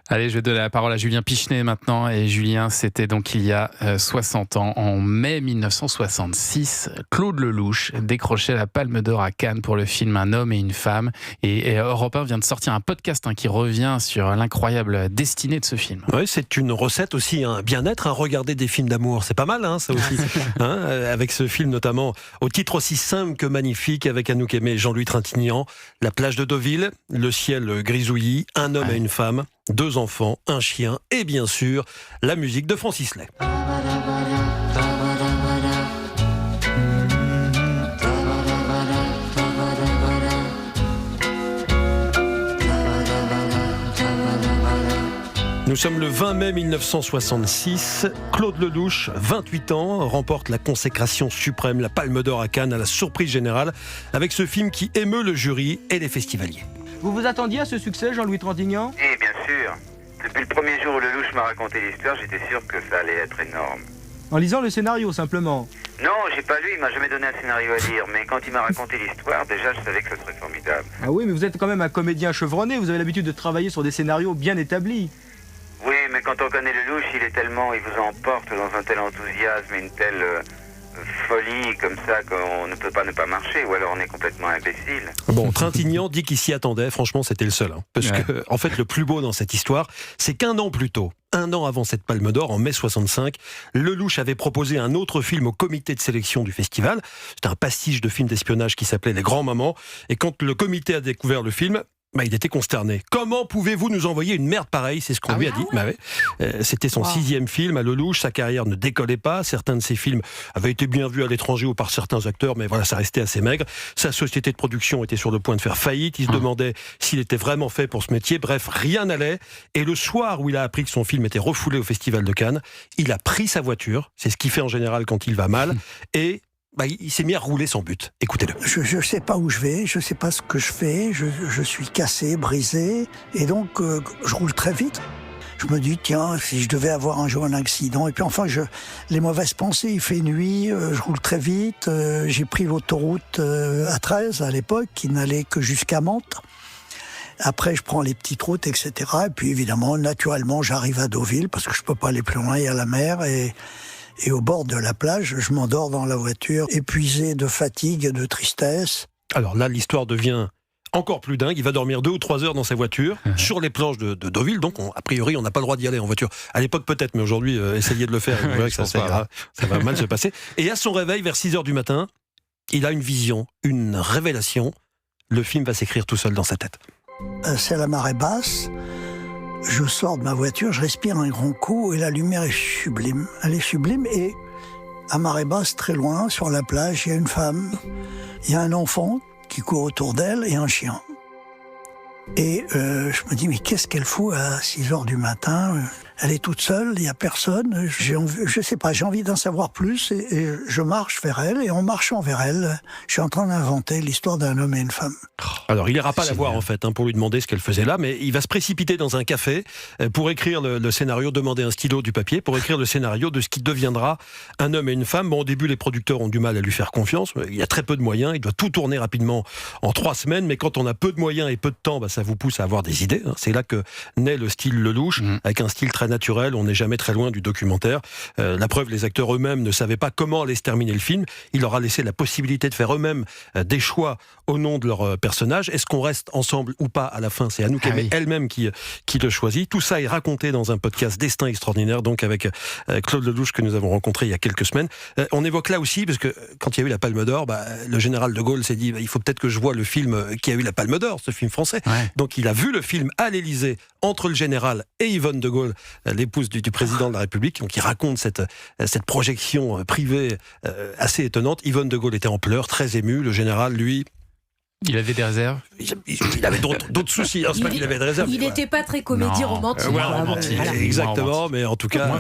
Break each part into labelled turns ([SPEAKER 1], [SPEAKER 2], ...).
[SPEAKER 1] Allez, je vais donner la parole à Julien Pichenet maintenant. Et Julien, c'était donc il y a 60 ans, en mai 1966. Claude Lelouch décrochait la Palme d'Or à Cannes pour le film Un homme et une femme. Et Europe 1 vient de sortir un podcast qui revient sur l'incroyable destinée de ce film.
[SPEAKER 2] Oui, c'est une recette aussi, un bien-être, regarder des films d'amour. C'est pas mal, ça aussi. Avec ce film notamment, au titre aussi simple que magnifique, avec Anouk Aimée et Jean-Louis Trintignant. La plage de Deauville, le ciel grisouillis, un homme et une femme, 2 enfants, un chien et bien sûr la musique de Francis Lay. Nous sommes le 20 mai 1966. Claude Lelouch, 28 ans, remporte la consécration suprême, la Palme d'Or à Cannes, à la surprise générale, avec ce film qui émeut le jury et les festivaliers.
[SPEAKER 3] Vous vous attendiez à ce succès, Jean-Louis Trintignant ?
[SPEAKER 4] Eh bien sûr. Depuis le premier jour où Lelouch m'a raconté l'histoire, j'étais sûr que ça allait être énorme.
[SPEAKER 3] En lisant le scénario, simplement.
[SPEAKER 4] Non, j'ai pas lu, il m'a jamais donné un scénario à lire, mais quand il m'a raconté l'histoire, déjà je savais que ce serait formidable.
[SPEAKER 3] Ah oui, mais vous êtes quand même un comédien chevronné, vous avez l'habitude de travailler sur des scénarios bien établis.
[SPEAKER 4] Oui, mais quand on connaît Lelouch, il vous emporte dans un tel enthousiasme et une telle folie comme ça qu'on ne peut pas ne pas marcher, ou alors on est complètement imbécile.
[SPEAKER 2] Bon, Trintignant dit qu'il s'y attendait, franchement c'était le seul. Parce que, en fait, le plus beau dans cette histoire, c'est qu'un an plus tôt, un an avant cette Palme d'Or, en mai 65, Lelouch avait proposé un autre film au comité de sélection du festival. C'était un pastiche de film d'espionnage qui s'appelait Les Grands-Mamans. Et quand le comité a découvert le film, il était consterné. Comment pouvez-vous nous envoyer une merde pareille ? C'est ce qu'on lui a dit. C'était son 6e film à Lelouch. Sa carrière ne décollait pas. Certains de ses films avaient été bien vus à l'étranger ou par certains acteurs, mais voilà, ça restait assez maigre. Sa société de production était sur le point de faire faillite. Il se demandait s'il était vraiment fait pour ce métier. Bref, rien n'allait. Et le soir où il a appris que son film était refoulé au Festival de Cannes, il a pris sa voiture. C'est ce qu'il fait en général quand il va mal. Et il s'est mis à rouler sans but. Écoutez-le.
[SPEAKER 5] Je sais pas où je vais, je sais pas ce que je fais, je suis cassé, brisé, et donc je roule très vite. Je me dis, tiens, si je devais avoir un jour un accident, et puis enfin, les mauvaises pensées, il fait nuit, je roule très vite, j'ai pris l'autoroute A13 à l'époque, qui n'allait que jusqu'à Mantes. Après, je prends les petites routes, etc. Et puis évidemment, naturellement, j'arrive à Deauville, parce que je peux pas aller plus loin, il y a la mer, et au bord de la plage, je m'endors dans la voiture, épuisé de fatigue, de tristesse.
[SPEAKER 2] Alors là, l'histoire devient encore plus dingue. Il va dormir 2 ou 3 heures dans sa voiture, sur les planches de Deauville. Donc, a priori, on n'a pas le droit d'y aller en voiture. À l'époque, peut-être, mais aujourd'hui, essayez de le faire. Vous verrez que ça va mal se passer. Et à son réveil, vers 6 heures du matin, il a une vision, une révélation. Le film va s'écrire tout seul dans sa tête.
[SPEAKER 5] C'est la marée basse. Je sors de ma voiture, je respire un grand coup et la lumière est sublime. Elle est sublime et à marée basse, très loin, sur la plage, il y a une femme, il y a un enfant qui court autour d'elle et un chien. Et je me dis, mais qu'est-ce qu'elle fout à 6 heures du matin ? Elle est toute seule, il n'y a personne. Je sais pas, j'ai envie d'en savoir plus et je marche vers elle. Et en marchant vers elle, je suis en train d'inventer l'histoire d'un homme et une femme.
[SPEAKER 2] Alors, il n'ira pas la voir en fait, pour lui demander ce qu'elle faisait là, mais il va se précipiter dans un café pour écrire le scénario, demander un stylo, du papier, pour écrire le scénario de ce qui deviendra Un homme et une femme. Bon, au début, les producteurs ont du mal à lui faire confiance. Il y a très peu de moyens, il doit tout tourner rapidement en 3 semaines, mais quand on a peu de moyens et peu de temps, ça vous pousse à avoir des idées. C'est là que naît le style Lelouch, avec un style très naturel. On n'est jamais très loin du documentaire. La preuve, les acteurs eux-mêmes ne savaient pas comment allait se terminer le film. Il leur a laissé la possibilité de faire eux-mêmes des choix au nom de leur personnage. Est-ce qu'on reste ensemble ou pas à la fin ? C'est Anouk Aimée elle-même qui le choisit. Tout ça est raconté dans un podcast Destin extraordinaire, donc avec Claude Lelouch que nous avons rencontré il y a quelques semaines. On évoque là aussi, parce que quand il y a eu la Palme d'Or, le général de Gaulle s'est dit il faut peut-être que je vois le film qui a eu la Palme d'Or, ce film français. Donc il a vu le film à l'Élysée entre le général et Yvonne de Gaulle, l'épouse du président de la République. Donc il raconte cette projection privée assez étonnante. Yvonne de Gaulle était en pleurs, très émue. Le général, lui...
[SPEAKER 1] Il avait des réserves.
[SPEAKER 2] Il avait d'autres soucis. C'est pas qu'il avait des réserves.
[SPEAKER 6] Il n'était pas très comédie romantique.
[SPEAKER 2] Romantique. Exactement, mais en tout cas,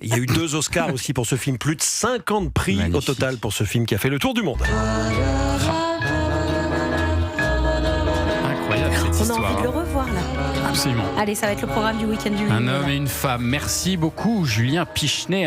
[SPEAKER 2] il y a eu 2 Oscars aussi pour ce film. Plus de 50 prix au total pour ce film qui a fait le tour du monde.
[SPEAKER 1] Incroyable cette histoire.
[SPEAKER 6] On a envie de le revoir là.
[SPEAKER 1] Absolument.
[SPEAKER 6] Allez, ça va être le programme du week-end du 8
[SPEAKER 1] Un homme et une femme. Merci beaucoup, Julien Pichenet.